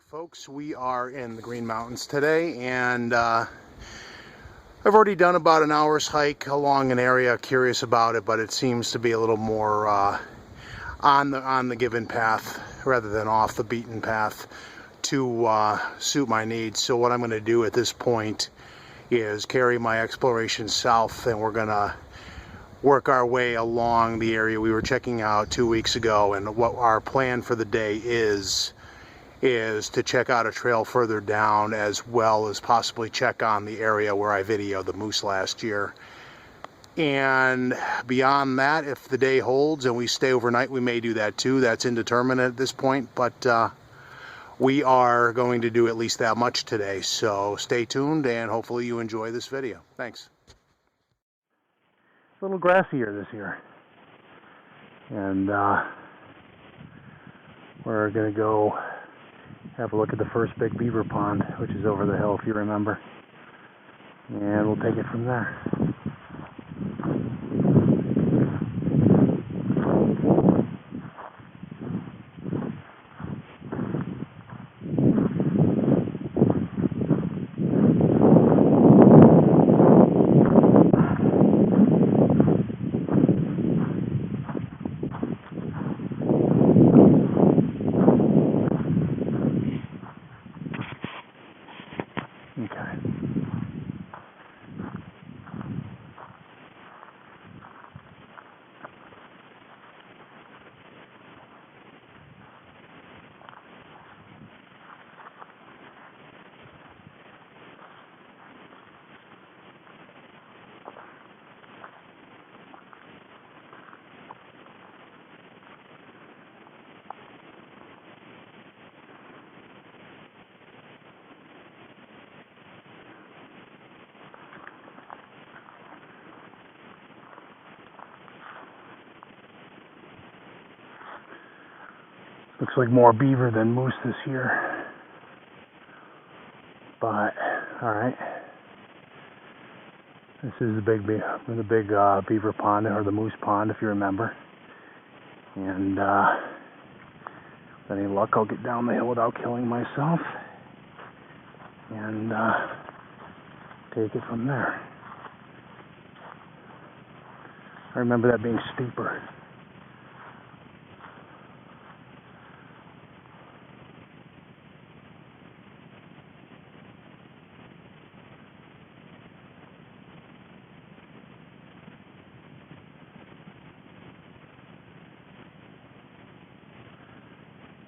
Folks, we are in the Green Mountains today, and I've already done about an hour's hike along an area. Curious about it, but it seems to be a little more on the given path rather than off the beaten path to suit my needs. So what I'm going to do at this point is carry my exploration south, and we're going to work our way along the area we were checking out 2 weeks ago. And what our plan for the day is to check out a trail further down, as well as possibly check on the area where I videoed the moose last year. And beyond that, if the day holds and we stay overnight, we may do that too. That's indeterminate at this point, but we are going to do at least that much today. So stay tuned, and hopefully you enjoy this video. Thanks. It's a little grassier this year, and we're going to go have a look at the first big beaver pond, which is over the hill, if you remember, and we'll take it from there. Looks like more beaver than moose this year, but all right. This is the big beaver pond, or the moose pond, if you remember. And with any luck, I'll get down the hill without killing myself, and take it from there. I remember that being steeper.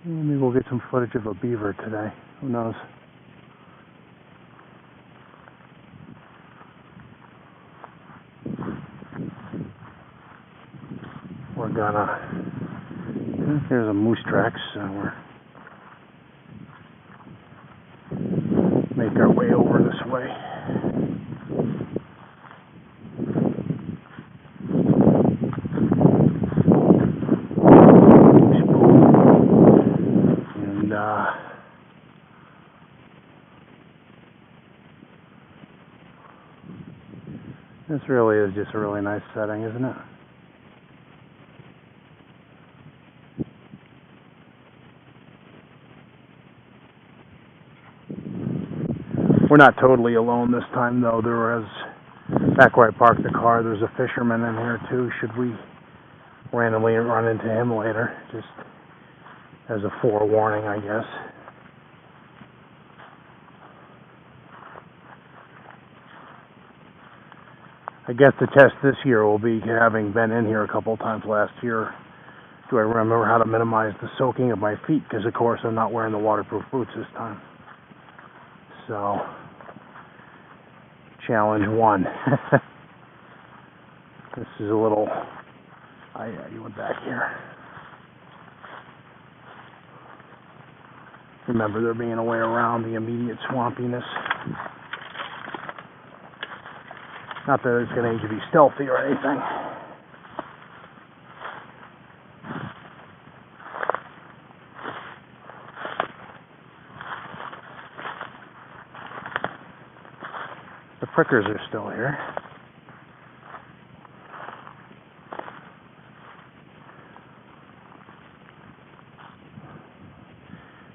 Maybe we'll get some footage of a beaver today. Who knows? We're gonna... There's a moose tracks, so we're make our way over this way. This really is just a really nice setting, isn't it? We're not totally alone this time, though. There was, back where I parked the car, there's a fisherman in here too, should we randomly run into him later, just as a forewarning, I guess. I guess the test this year will be, having been in here a couple of times last year, do I remember how to minimize the soaking of my feet? Because, of course, I'm not wearing the waterproof boots this time. So, challenge one. This is a little... yeah, you went back here. Remember there being a way around the immediate swampiness. Not that it's going to need to be stealthy or anything. The prickers are still here.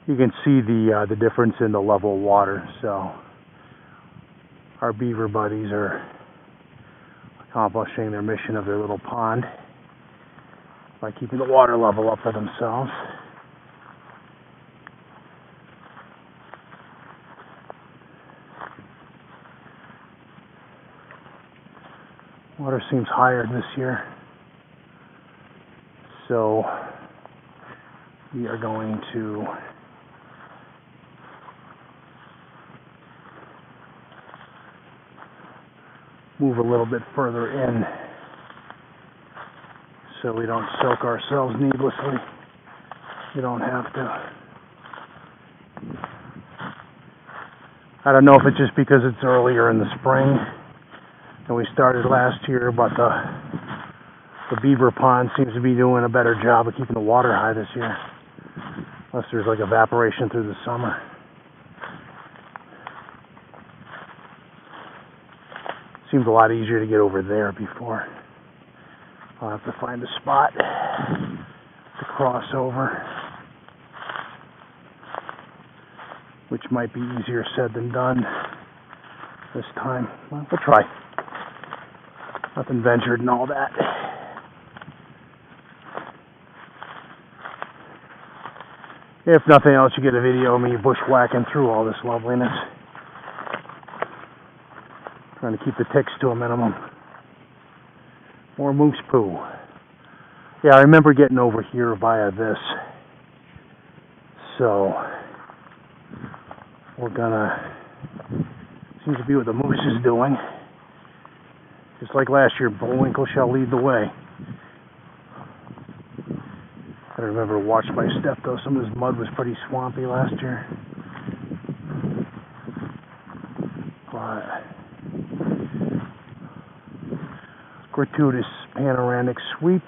you can see the difference in the level of water. So our beaver buddies are accomplishing their mission of their little pond by keeping the water level up for themselves. Water seems higher this year, so we are going to move a little bit further in so we don't soak ourselves needlessly. You don't have to. I don't know if it's just because it's earlier in the spring than we started last year, but the beaver pond seems to be doing a better job of keeping the water high this year, unless there's like evaporation through the summer. Seemed a lot easier to get over there before. I'll have to find a spot to cross over, which might be easier said than done this time. Well, we'll try. Nothing ventured and all that. If nothing else, you get a video of me bushwhacking through all this loveliness. Trying to keep the ticks to a minimum. More moose poo. Yeah, I remember getting over here via this. So, we're gonna... Seems to be what the moose is doing. Just like last year, Bullwinkle shall lead the way. I remember to watch my step though. Some of this mud was pretty swampy last year. But gratuitous panoramic sweep.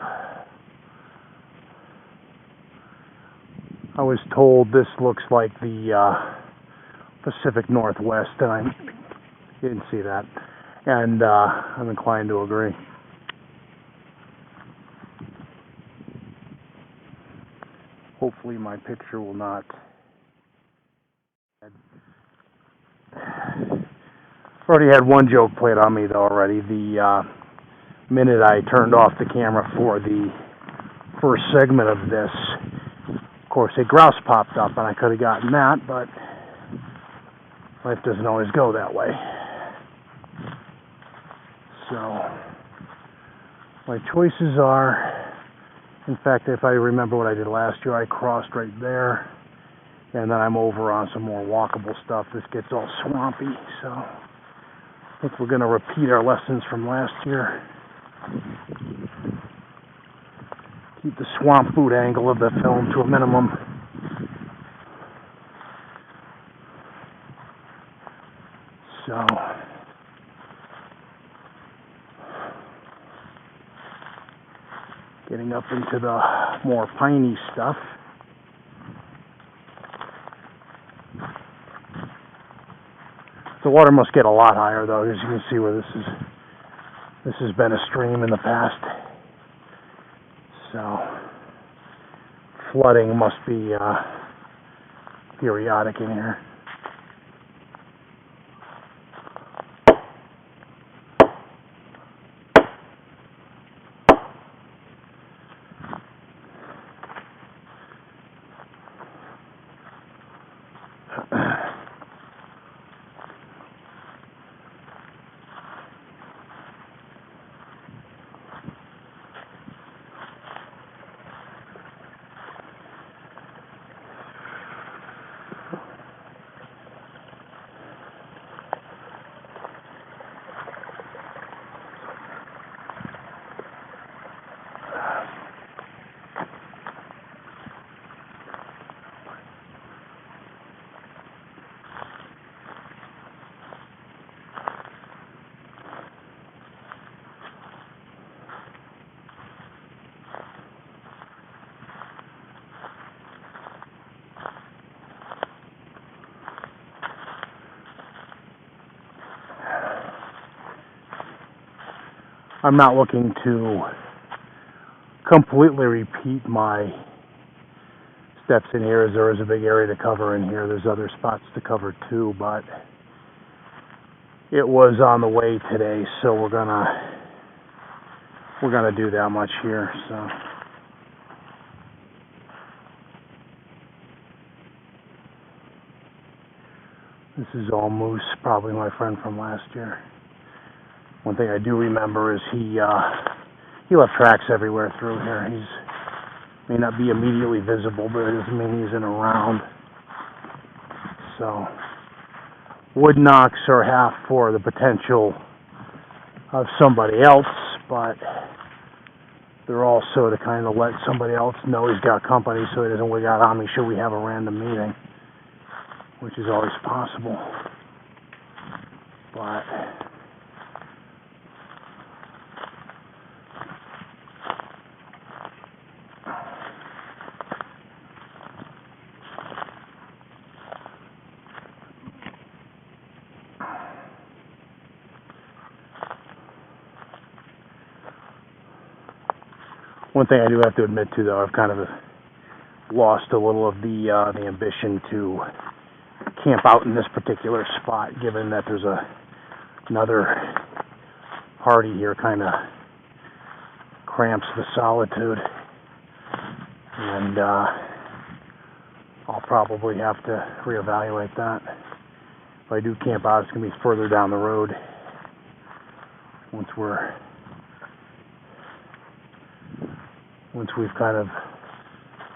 I was told this looks like the Pacific Northwest, and I didn't see that. And I'm inclined to agree. Hopefully my picture will not... I've already had one joke played on me though already. The minute I turned off the camera for the first segment of this, of course a grouse popped up and I could have gotten that, but life doesn't always go that way. So my choices are, in fact, if I remember what I did last year, I crossed right there, and then I'm over on some more walkable stuff. This gets all swampy, so I think we're going to repeat our lessons from last year. Keep the swamp food angle of the film to a minimum. So... getting up into the more piney stuff. The water must get a lot higher though, as you can see where this has been a stream in the past. So flooding must be periodic in here. I'm not looking to completely repeat my steps in here, as there is a big area to cover in here. There's other spots to cover too, but it was on the way today, so we're gonna do that much here. So this is all moose, probably my friend from last year. One thing I do remember is he left tracks everywhere through here. May not be immediately visible, but it doesn't mean he's in around. So wood knocks are half for the potential of somebody else, but they're also to kind of let somebody else know he's got company, so he doesn't wig out on me should we have a random meeting, which is always possible. But one thing I do have to admit to, though, I've kind of lost a little of the ambition to camp out in this particular spot, given that there's another party here, kind of cramps the solitude, and I'll probably have to reevaluate that. If I do camp out, it's going to be further down the road once we've kind of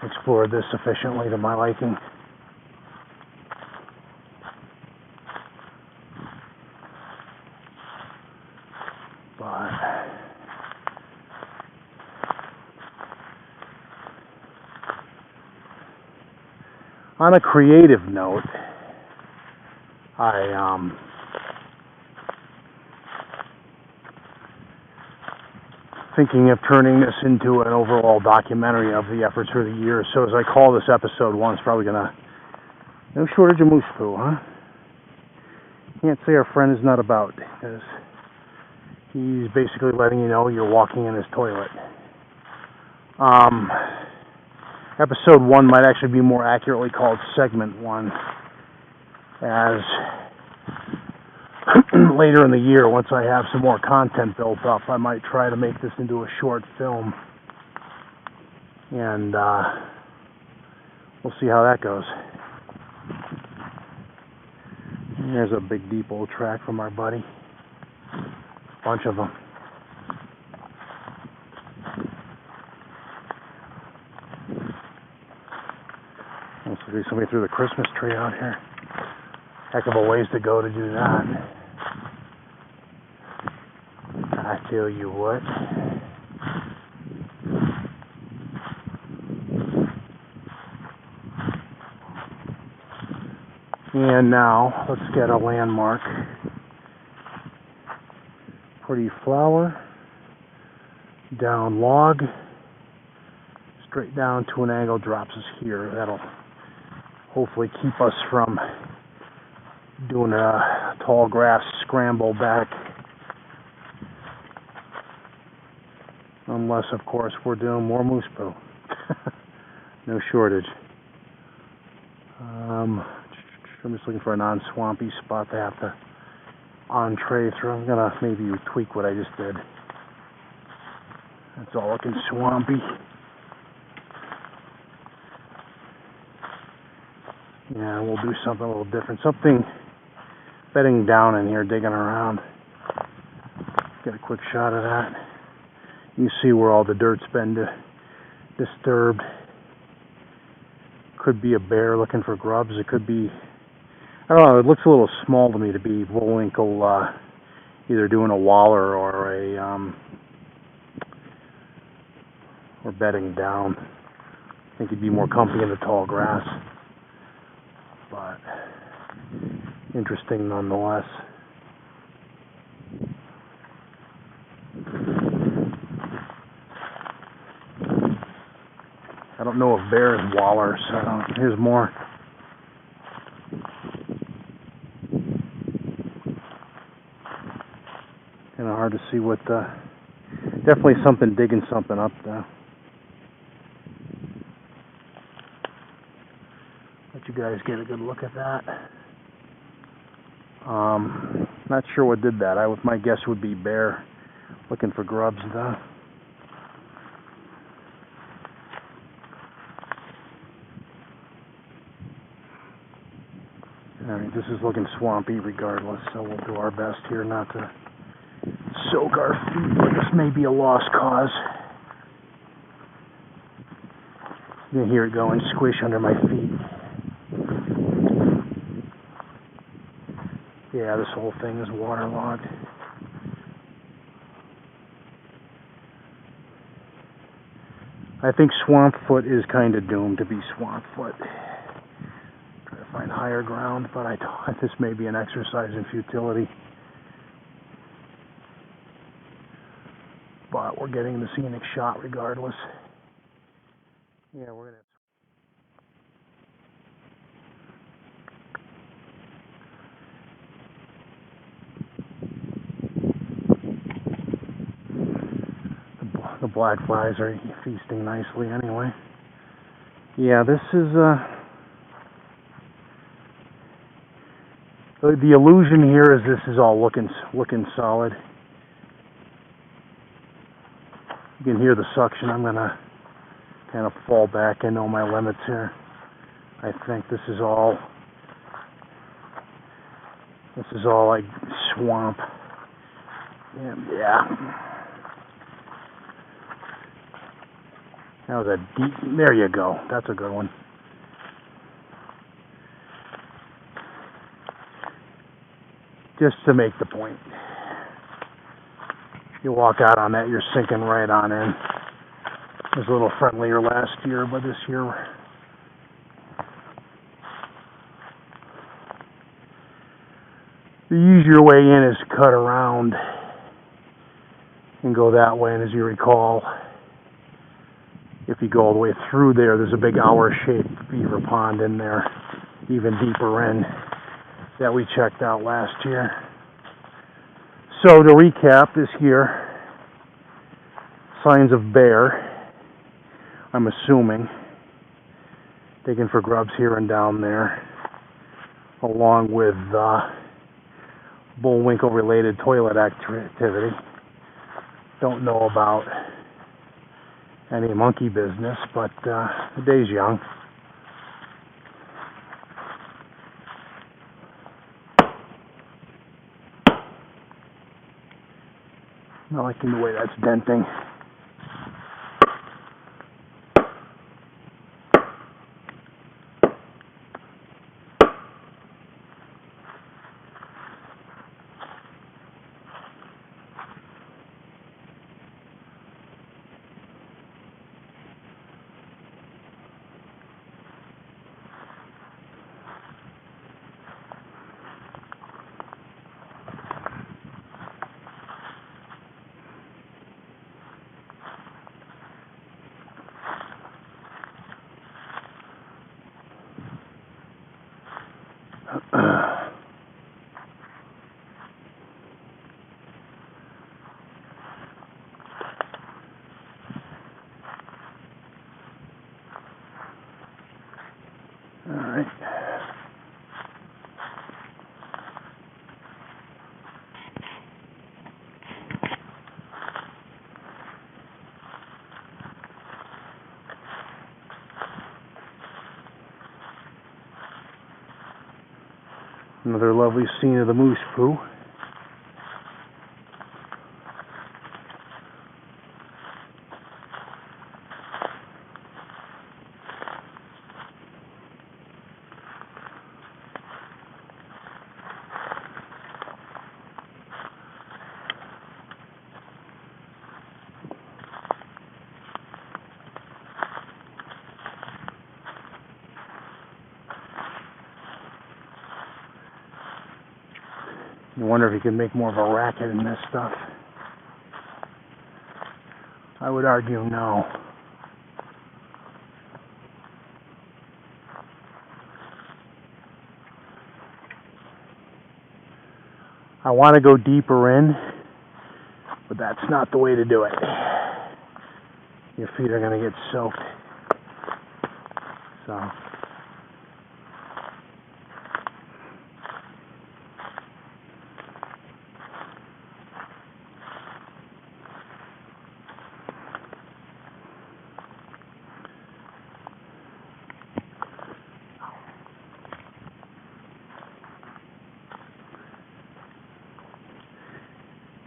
explored this sufficiently to my liking. But on a creative note, thinking of turning this into an overall documentary of the efforts for the year. So as I call this episode one, it's probably gonna, no shortage of moose poo, huh? Can't say our friend is not about, because he's basically letting you know you're walking in his toilet. Episode one might actually be more accurately called segment one, as later in the year, once I have some more content built up, I might try to make this into a short film, and we'll see how that goes. And there's a big deep old track from our buddy. A bunch of them. Looks like somebody threw the Christmas tree out here. Heck of a ways to go to do that. I tell you what. And now, let's get a landmark. Pretty flower. Down log. Straight down to an angle, drops us here. That'll hopefully keep us from doing a tall grass scramble back. Unless, of course, we're doing more moose poo. No shortage. I'm just looking for a non-swampy spot to have to entree through. I'm going to maybe tweak what I just did. That's all looking swampy. Yeah, we'll do something a little different. Something bedding down in here, digging around. Get a quick shot of that. You see where all the dirt's been disturbed. Could be a bear looking for grubs. It could be, I don't know, it looks a little small to me to be Bullwinkle either doing a waller or or bedding down. I think he'd be more comfy in the tall grass. But interesting nonetheless. I don't know if bears waller, so here's more. Kind of hard to see what definitely something digging something up though. Let you guys get a good look at that. Not sure what did that. My guess would be bear looking for grubs though. Alright, this is looking swampy regardless, so we'll do our best here not to soak our feet, but this may be a lost cause. You can hear it go and squish under my feet. Yeah, this whole thing is waterlogged. I think swamp foot is kind of doomed to be swamp foot. Try to find higher ground, but I thought this may be an exercise in futility. But we're getting the scenic shot regardless. Yeah, we're gonna. The black flies are feasting nicely anyway. Yeah, this is the illusion here is this is all looking solid. You can hear the suction. I'm gonna kind of fall back. I know my limits here. I think this is all like swamp. Yeah. That was a deep, there you go. That's a good one. Just to make the point. You walk out on that, you're sinking right on in. It was a little friendlier last year, but this year, the easier way in is to cut around and go that way. And as you recall, if you go all the way through there, there's a big hour-shaped beaver pond in there, even deeper in, that we checked out last year. So to recap this year, signs of bear, I'm assuming, digging for grubs here and down there, along with bullwinkle-related toilet activity. Don't know about any monkey business, but the day's young. Not liking the way that's denting. Alright. Another lovely scene of the moose poo. I wonder if you can make more of a racket in this stuff. I would argue no. I want to go deeper in, but that's not the way to do it. Your feet are going to get soaked. So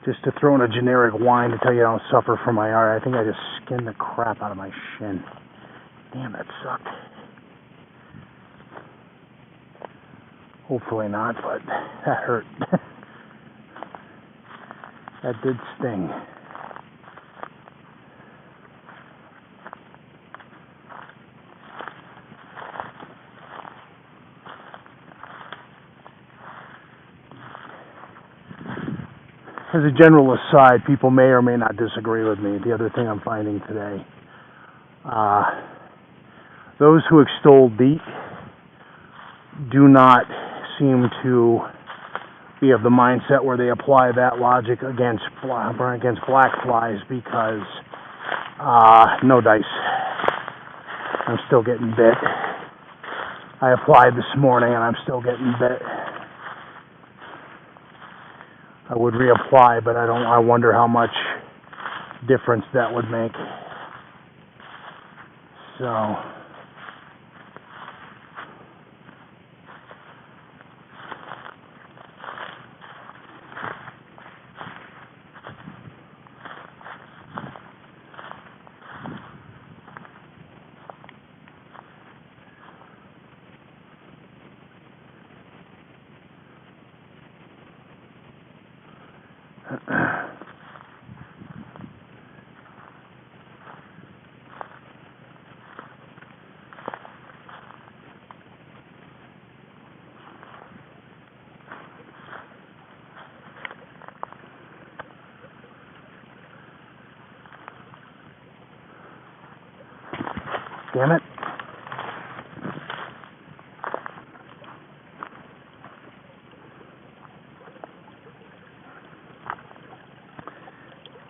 Just to throw in a generic whine to tell you I don't suffer from my art. I think I just skinned the crap out of my shin. Damn, that sucked. Hopefully not, but that hurt. That did sting. As a general aside, people may or may not disagree with me. The other thing I'm finding today, those who extol DEET do not seem to be of the mindset where they apply that logic against black flies, because no dice. I'm still getting bit. I applied this morning and I'm still getting bit. I would reapply, but I wonder how much difference that would make. So damn it.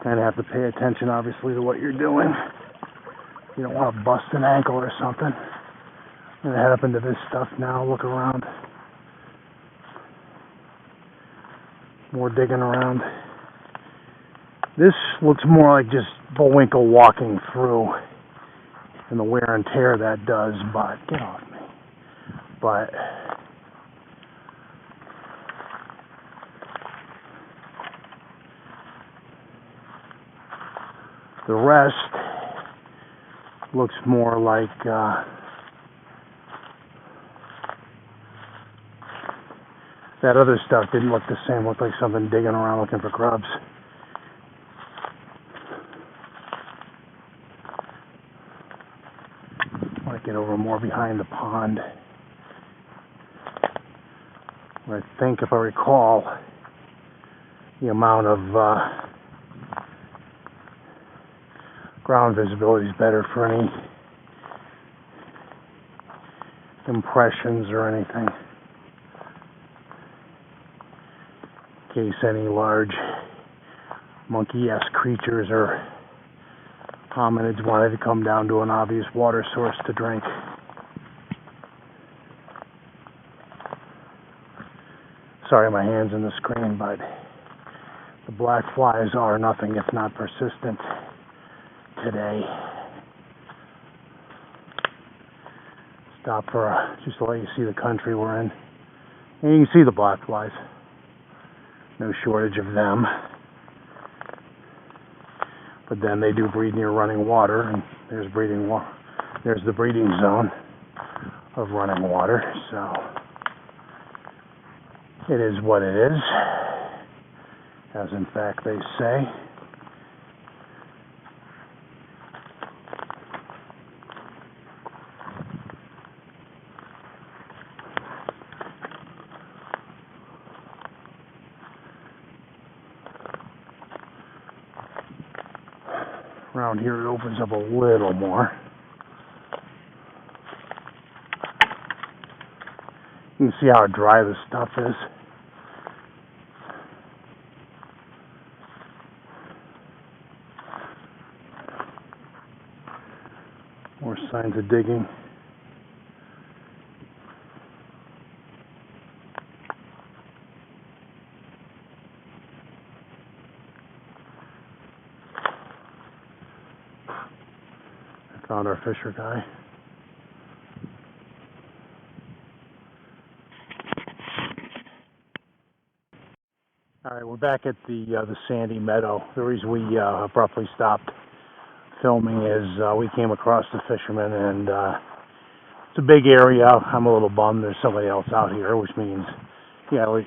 Kind of have to pay attention, obviously, to what you're doing. You don't want to bust an ankle or something. I'm going to head up into this stuff now, look around. More digging around. This looks more like just Bullwinkle walking through, and the wear and tear that does, but get off me. But the rest looks more like that other stuff didn't look the same. Looked like something digging around looking for grubs. I want to get over more behind the pond, where I think, if I recall, the amount of ground visibility is better for any impressions or anything, in case any large monkey-esque creatures or hominids wanted to come down to an obvious water source to drink. Sorry, my hand's in the screen, but the black flies are nothing if not persistent today. Stop for just to let you see the country we're in. And you can see the black flies. No shortage of them. But then they do breed near running water, and there's the breeding zone of running water. So it is what it is, as in fact they say. Around here it opens up a little more. You can see how dry this stuff is. More signs of digging. Found our fisher guy. All right, we're back at the sandy meadow. The reason we abruptly stopped filming is we came across the fishermen, and it's a big area. I'm a little bummed there's somebody else out here, which means, yeah, we.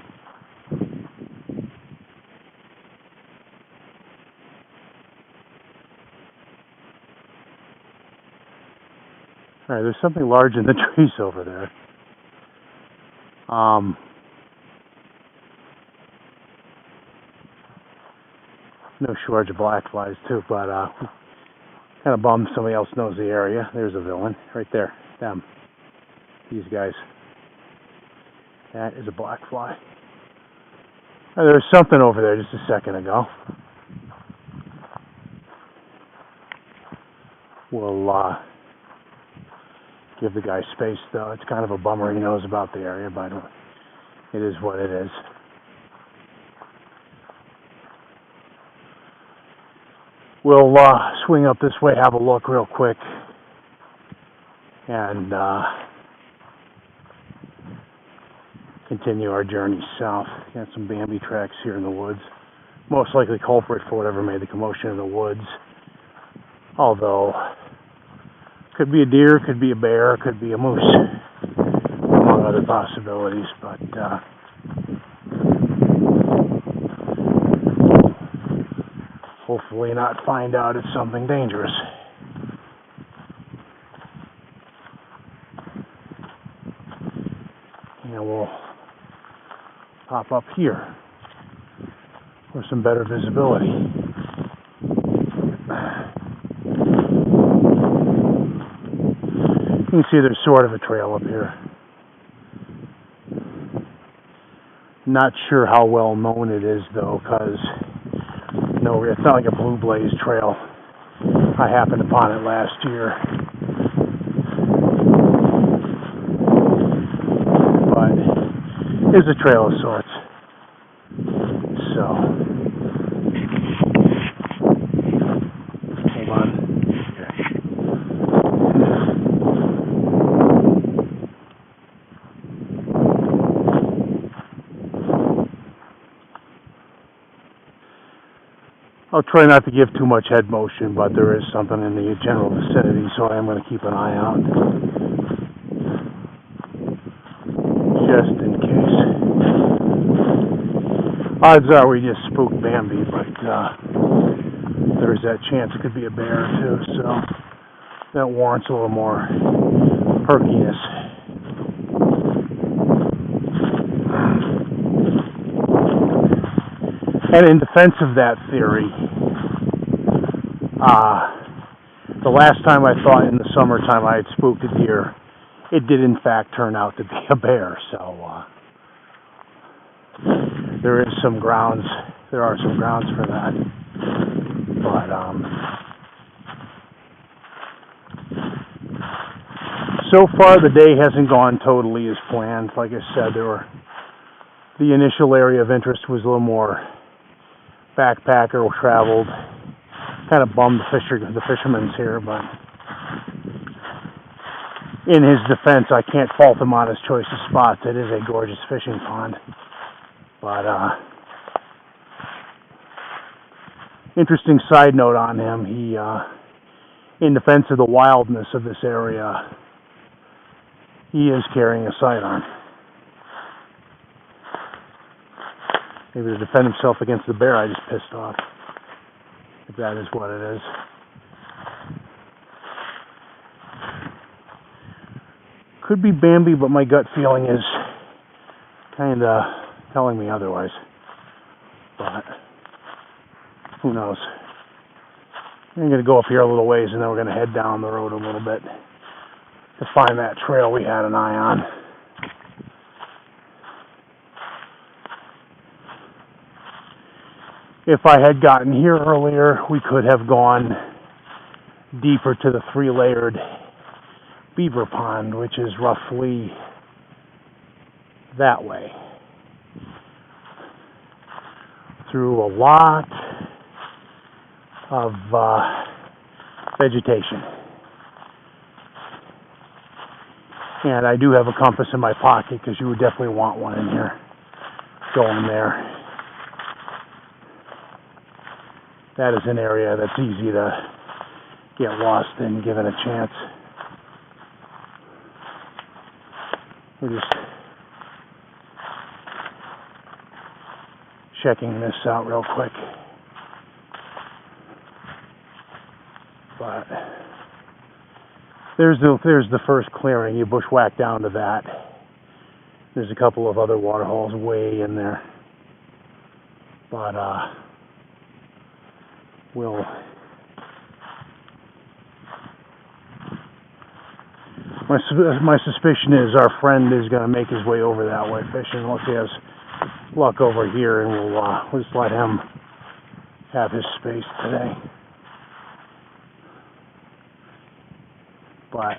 All right, there's something large in the trees over there. No shortage of black flies too, but kind of bummed somebody else knows the area. There's a villain right there. Them. These guys. That is a black fly. There was something over there just a second ago. We'll give the guy space, though. It's kind of a bummer he knows about the area, but it is what it is. We'll swing up this way, have a look real quick, and continue our journey south. Got some Bambi tracks here in the woods. Most likely culprit for whatever made the commotion in the woods. Although, could be a deer, could be a bear, could be a moose, among other possibilities, but hopefully not find out it's something dangerous. And we'll pop up here for some better visibility. You can see there's sort of a trail up here. Not sure how well known it is, though, because it's not like a blue blaze trail. I happened upon it last year. But it's a trail of sorts. So, hold on. I'll try not to give too much head motion, but there is something in the general vicinity, so I am going to keep an eye out. Just in case. Odds are we just spooked Bambi, but there's that chance it could be a bear, too, so that warrants a little more perkiness. And in defense of that theory, the last time I thought in the summertime I had spooked a deer, it did in fact turn out to be a bear. So there are some grounds for that. But so far the day hasn't gone totally as planned. Like I said, the initial area of interest was a little more backpacker traveled. Kind of bummed the fisherman's here, but in his defense, I can't fault him on his choice of spots. It is a gorgeous fishing pond. But interesting side note on him, he in defense of the wildness of this area, he is carrying a sidearm. Maybe to defend himself against the bear I just pissed off. If that is what it is. Could be Bambi, but my gut feeling is kind of telling me otherwise. But who knows? I'm going to go up here a little ways, and then we're going to head down the road a little bit to find that trail we had an eye on. If I had gotten here earlier, we could have gone deeper to the 3-layered beaver pond, which is roughly that way. Through a lot of vegetation. And I do have a compass in my pocket, because you would definitely want one in here going there. that is an area that's easy to get lost in, given a chance. We're just checking this out real quick. But there's the first clearing. You bushwhack down to that. There's a couple of other water holes way in there. But my suspicion is our friend is going to make his way over that way fishing unless he has luck over here, and we'll just let him have his space today. But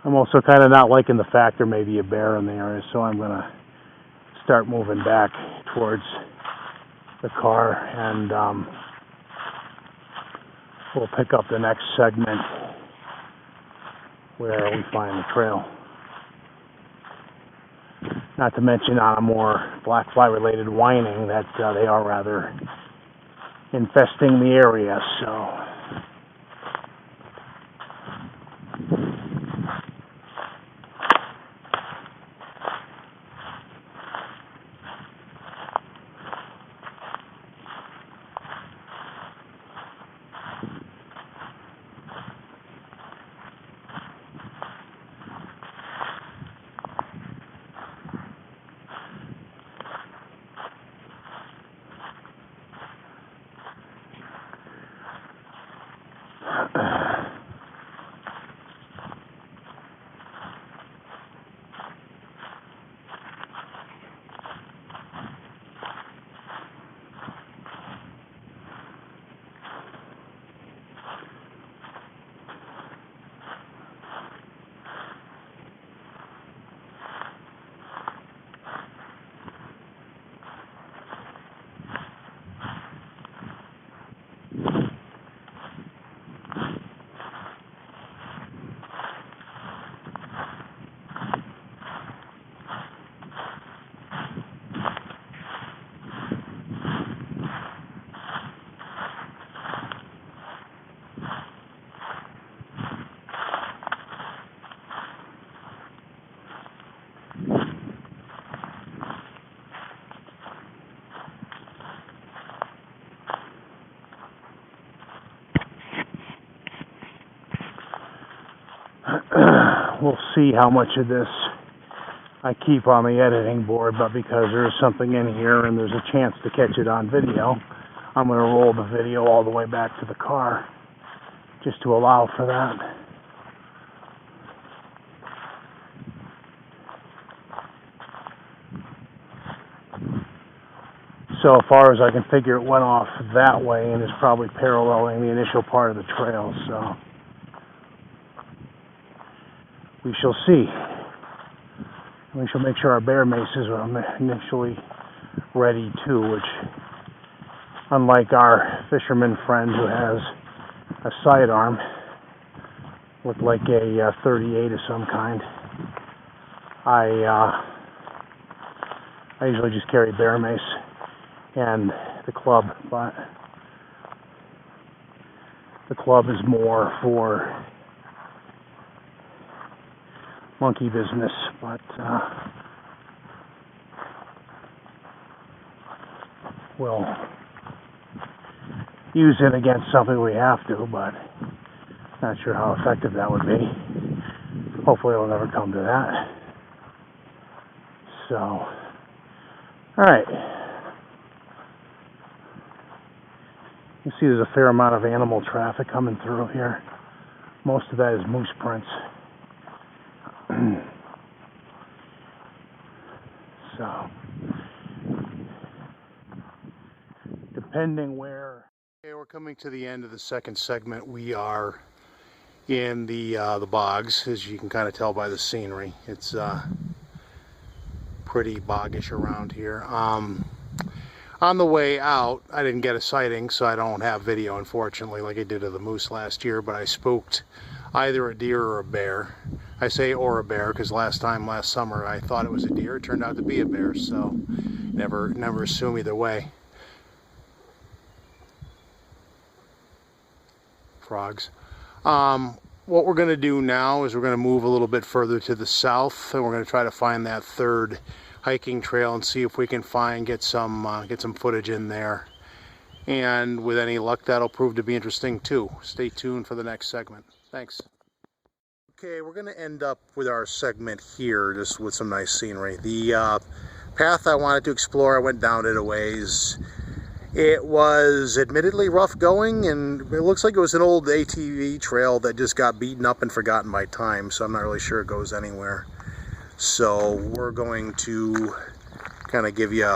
I'm also kind of not liking the fact there may be a bear in the area, so I'm going to start moving back towards the car, and we'll pick up the next segment where we find the trail. Not to mention on a more black fly related whining that they are rather infesting the area, so we'll see how much of this I keep on the editing board, but because there's something in here and there's a chance to catch it on video, I'm going to roll the video all the way back to the car just to allow for that. So far as I can figure, it went off that way and is probably paralleling the initial part of the trail, so we shall see. We shall make sure our bear maces are initially ready too, which, unlike our fisherman friend who has a sidearm, looked like a 38 of some kind, I usually just carry bear mace and the club, but the club is more for monkey business, but we'll use it against something we have to, but not sure how effective that would be. Hopefully it'll never come to that. So, alright. You see there's a fair amount of animal traffic coming through here. Most of that is moose prints. So, depending where. Okay, we're coming to the end of the second segment. We are in the bogs, as you can kind of tell by the scenery. It's pretty boggish around here. On the way out, I didn't get a sighting, so I don't have video, unfortunately, like I did of the moose last year, but I spooked either a deer or a bear. I say or a bear because last summer I thought it was a deer. It turned out to be a bear, so never assume either way. Frogs. What we're going to do now is we're going to move a little bit further to the south, and we're going to try to find that third hiking trail and see if we can get some footage in there. And with any luck, that'll prove to be interesting too. Stay tuned for the next segment. Thanks. Okay, we're going to end up with our segment here, just with some nice scenery. The path I wanted to explore, I went down it a ways. It was admittedly rough going, and it looks like it was an old ATV trail that just got beaten up and forgotten by time, so I'm not really sure it goes anywhere. So we're going to kind of give you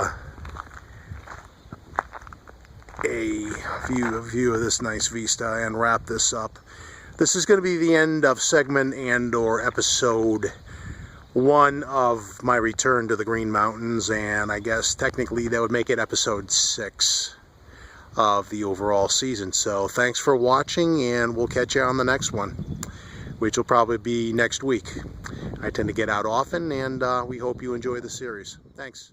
a view of this nice vista and wrap this up. This is going to be the end of segment and/or episode 1 of my return to the Green Mountains, and I guess technically that would make it episode 6 of the overall season. So thanks for watching, and we'll catch you on the next one, which will probably be next week. I tend to get out often, and we hope you enjoy the series. Thanks.